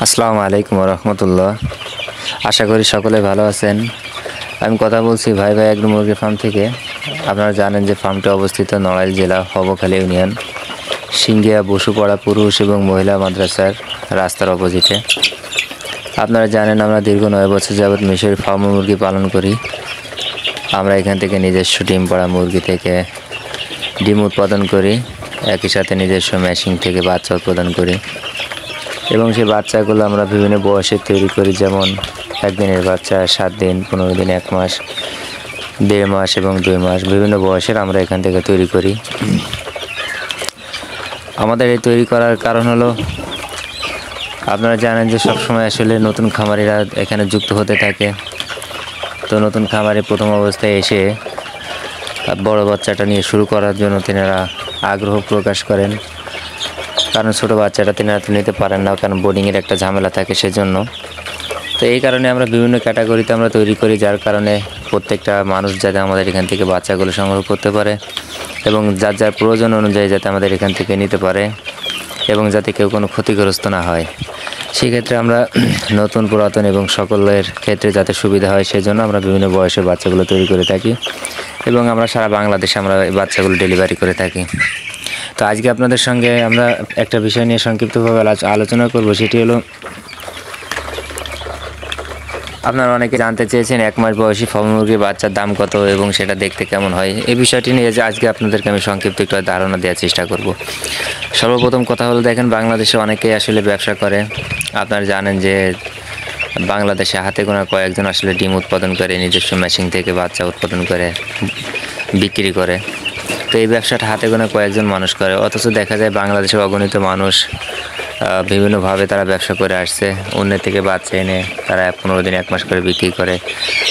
আসসালামু আলাইকুম রহমতুল্লাহ। আশা করি সকলে ভালো আছেন। আমি কথা বলছি ভাই এগ্রো মুরগি ফার্ম থেকে। আপনারা জানেন যে ফার্মটি অবস্থিত নড়াইল জেলা হবখালী ইউনিয়ন সিঙ্গিয়া বসুপাড়া পুরুষ এবং মহিলা মাদ্রাসার রাস্তার অপোজিটে। আপনারা জানেন আমরা দীর্ঘ 9 বছর যাবৎ মিশরি ফার্ম মুরগি পালন করি। আমরা এখান থেকে নিজস্ব ডিম পাড়া মুরগি থেকে ডিম উৎপাদন করি, একই সাথে নিজস্ব মেশিন থেকে বাচ্চা উৎপাদন করি এবং সেই বাচ্চাগুলো আমরা বিভিন্ন বয়সে তৈরি করি, যেমন 1 দিনের বাচ্চা, 7 দিন, 15 দিন, 1 মাস, 1.5 মাস এবং 2 মাস বিভিন্ন বয়সের আমরা এখান থেকে তৈরি করি। আমাদের এই তৈরি করার কারণ হলো আপনারা জানেন যে সবসময় আসলে নতুন খামারিরা এখানে যুক্ত হতে থাকে। তো নতুন খামারি প্রথম অবস্থায় এসে বড় বাচ্চাটা নিয়ে শুরু করার জন্য তিনারা আগ্রহ প্রকাশ করেন, কারণ ছোটো বাচ্চাটা তিনারা তো নিতে পারেন না, কারণ বোর্ডিংয়ের একটা ঝামেলা থাকে সেজন্য। তো এই কারণে আমরা বিভিন্ন ক্যাটাগরিতে আমরা তৈরি করি, যার কারণে প্রত্যেকটা মানুষ যাতে আমাদের এখান থেকে বাচ্চাগুলো সংগ্রহ করতে পারে এবং যার যার প্রয়োজন অনুযায়ী যাতে আমাদের এখান থেকে নিতে পারে এবং যাতে কেউ কোনো ক্ষতিগ্রস্ত না হয়। সেক্ষেত্রে আমরা নতুন, পুরাতন এবং সকলের ক্ষেত্রে যাতে সুবিধা হয় সেজন্য আমরা বিভিন্ন বয়সের বাচ্চাগুলো তৈরি করে থাকি এবং আমরা সারা বাংলাদেশে আমরা এই বাচ্চাগুলো ডেলিভারি করে থাকি। তো আজকে আপনাদের সঙ্গে আমরা একটা বিষয় নিয়ে সংক্ষিপ্তভাবে আলোচনা করব। সেটি হলো, আপনারা অনেকে জানতে চেয়েছেন 1 মাস বয়সী ফার্ম মুরগির বাচ্চার দাম কত এবং সেটা দেখতে কেমন হয়। এই বিষয়টি নিয়ে যে আজকে আপনাদেরকে আমি সংক্ষিপ্ত একটু ধারণা দেওয়ার চেষ্টা করব। সর্বপ্রথম কথা হলো, দেখেন বাংলাদেশে অনেকেই আসলে ব্যবসা করে। আপনারা জানেন যে বাংলাদেশে হাতে গোনা কয়েকজন আসলে ডিম উৎপাদন করে, নিজস্ব মেশিন থেকে বাচ্চা উৎপাদন করে বিক্রি করে। তো এই ব্যবসাটা হাতে গোনা কয়েকজন মানুষ করে, অথচ দেখা যায় বাংলাদেশের অগণিত মানুষ বিভিন্নভাবে তারা ব্যবসা করে আসছে। অন্য থেকে বাচ্চা এনে তারা 15 দিন, 1 মাস করে বিক্রি করে।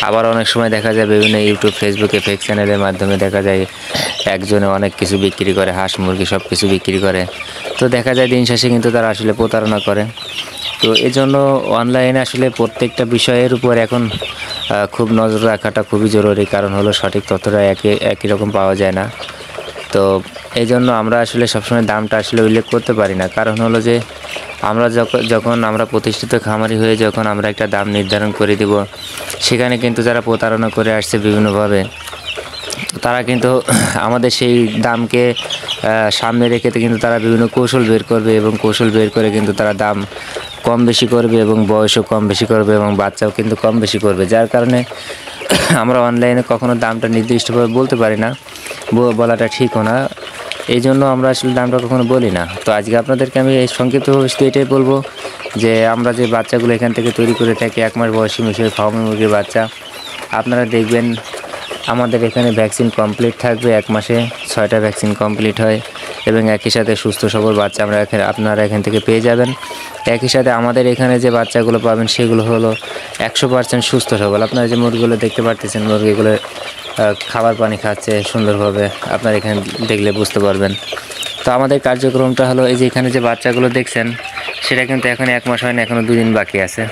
আবার অনেক সময় দেখা যায় বিভিন্ন ইউটিউব, ফেসবুকে ফেক চ্যানেলের মাধ্যমে দেখা যায় একজনে অনেক কিছু বিক্রি করে, হাঁস মুরগি সব কিছু বিক্রি করে। তো দেখা যায় দিন শেষে কিন্তু তারা আসলে প্রতারণা করে। তো এজন্য অনলাইনে আসলে প্রত্যেকটা বিষয়ের উপর এখন খুব নজর রাখাটা খুবই জরুরি, কারণ হলো সঠিক তথ্যটা একই রকম পাওয়া যায় না। তো এই জন্য আমরা আসলে সবসময় দামটা আসলে উল্লেখ করতে পারি না, কারণ হলো যে আমরা যখন আমরা প্রতিষ্ঠিত খামারি হয়ে যখন আমরা একটা দাম নির্ধারণ করে দেব, সেখানে কিন্তু যারা প্রতারণা করে আসছে বিভিন্নভাবে, তারা কিন্তু আমাদের সেই দামকে সামনে রেখে কিন্তু তারা বিভিন্ন কৌশল বের করবে এবং কৌশল বের করে কিন্তু তারা দাম কম বেশি করবে এবং বয়সও কম বেশি করবে এবং বাচ্চাও কিন্তু কম বেশি করবে, যার কারণে আমরা অনলাইনে কখনো দামটা নির্দিষ্টভাবে বলতে পারি না, বলাটা ঠিকও না। এই জন্য আমরা আসলে দামটা কখনো বলি না। তো আজকে আপনাদেরকে আমি এই সংক্ষিপ্তভাবে এটাই বলবো যে আমরা যে বাচ্চাগুলো এখান থেকে তৈরি করে থাকি 1 মাস বয়সী মিশরের ফার্ম মুরগির বাচ্চা, আপনারা দেখবেন আমাদের এখানে ভ্যাকসিন কমপ্লিট থাকবে। 1 মাসে 6টা ভ্যাকসিন কমপ্লিট হয় এবং একই সাথে সুস্থ সবল বাচ্চা আপনারা এখান থেকে পেয়ে যাবেন। একই সাথে আমাদের এখানে যে বাচ্চাগুলো পাবেন সেগুলো হলো 100% সুস্থ সবল। আপনারা যে মুরগিগুলো দেখতে পারতেছেন, মুরগিগুলো খাবার পানি খাচ্ছে সুন্দরভাবে, আপনারা এখানে দেখলে বুঝতে পারবেন। তো আমাদের কার্যক্রমটা হলো, এই যে এখানে যে বাচ্চাগুলো দেখছেন সেটা কিন্তু এখন 1 মাস হয় না, এখনও 2 দিন বাকি আছে।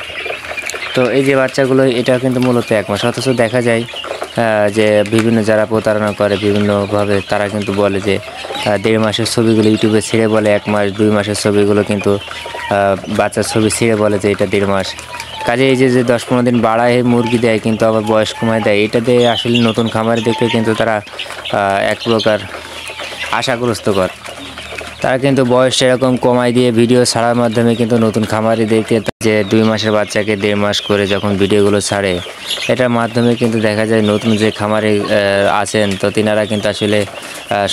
তো এই যে বাচ্চাগুলো, এটা কিন্তু মূলত 1 মাস, অথচ দেখা যায় যে বিভিন্ন যারা প্রতারণা করে বিভিন্নভাবে তারা কিন্তু বলে যে 1.5 মাসের ছবিগুলো ইউটিউবে ছেড়ে বলে 1 মাস, 2 মাসের ছবিগুলো কিন্তু বাচ্চার ছবি ছেড়ে বলে যে এটা 1.5 মাস। কাজে এই যে 10-15 দিন বাড়ায় মুরগি দেয় কিন্তু আবার বয়স কমায় দেয়, এটা দিয়ে আসলে নতুন খামারি দেখে কিন্তু তারা এক প্রকার আশাগ্রস্ত করে। তারা কিন্তু বয়স এরকম কমাই দিয়ে ভিডিও ছাড়ার মাধ্যমে কিন্তু নতুন খামারিদেরকে যে 2 মাসের বাচ্চাকে 1.5 মাস করে যখন ভিডিওগুলো ছাড়ে, এটার মাধ্যমে কিন্তু দেখা যায় নতুন যে খামারি আছেন তো তিনারা কিন্তু আসলে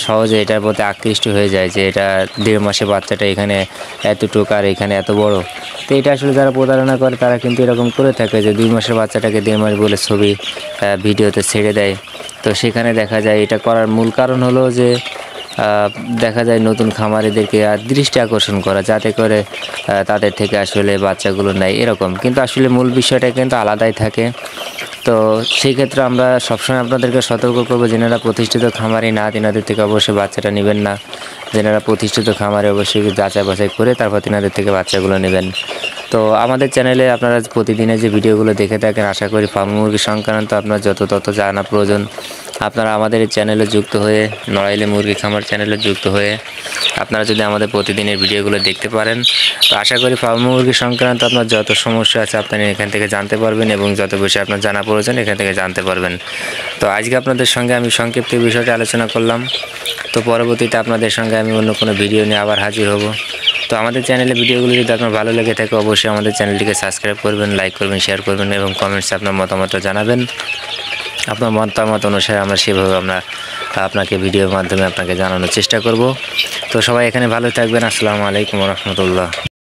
সহজে এটার প্রতি আকৃষ্ট হয়ে যায় যে এটা 1.5 মাসের বাচ্চাটা এখানে এতটুকু আর এখানে এত বড়। তো এটা আসলে যারা প্রতারণা করে তারা কিন্তু এরকম করে থাকে যে 2 মাসের বাচ্চাটাকে 1.5 মাস বলে ছবি ভিডিওতে ছেড়ে দেয়। তো সেখানে দেখা যায় এটা করার মূল কারণ হলো যে দেখা যায় নতুন খামারিদেরকে দৃষ্টি আকর্ষণ করা, যাতে করে তাদের থেকে আসলে বাচ্চাগুলো নেয় এরকম, কিন্তু আসলে মূল বিষয়টা কিন্তু আলাদাই থাকে। তো সেই ক্ষেত্রে আমরা সবসময় আপনাদেরকে সতর্ক করবো, যেনারা প্রতিষ্ঠিত খামারি না তিনাদের থেকে অবশ্যই বাচ্চাটা নেবেন না। যেনারা প্রতিষ্ঠিত খামারে অবশ্যই যাচাই বাছাই করে তারপর তিনাদের থেকে বাচ্চাগুলো নেবেন। তো আমাদের চ্যানেলে আপনারা প্রতিদিনের যে ভিডিওগুলো দেখে থাকেন, আশা করি ফার্ম মুরগি সংক্রান্ত আপনার যত তথ্য জানা প্রয়োজন আপনারা আমাদের এই চ্যানেলে যুক্ত হয়ে, নড়াইলে মুরগি খামার চ্যানেলে যুক্ত হয়ে আপনারা যদি আমাদের প্রতিদিনের ভিডিওগুলো দেখতে পারেন, তো আশা করি ফার্ম মুরগি সংক্রান্ত আপনার যত সমস্যা আছে আপনি এখান থেকে জানতে পারবেন এবং যত বিষয় আপনার জানা প্রয়োজন এখান থেকে জানতে পারবেন। তো আজকে আপনাদের সঙ্গে আমি সংক্ষিপ্ত বিষয়টি আলোচনা করলাম। তো পরবর্তীতে আপনাদের সঙ্গে আমি অন্য কোনো ভিডিও নিয়ে আবার হাজির হব। তো আমাদের চ্যানেলে ভিডিওগুলো যদি আপনার ভালো লেগে থাকে অবশ্যই আমাদের চ্যানেলটিকে সাবস্ক্রাইব করবেন, লাইক করবেন, শেয়ার করবেন এবং কমেন্টসে আপনার মতামতটা জানাবেন। আপনার মতামত অনুসারে আমরা সেভাবে আপনাকে ভিডিওর মাধ্যমে আপনাকে জানানোর চেষ্টা করব। তো সবাই এখানে ভালো থাকবেন। আসসালামু আলাইকুম ওয়া রাহমাতুল্লাহ।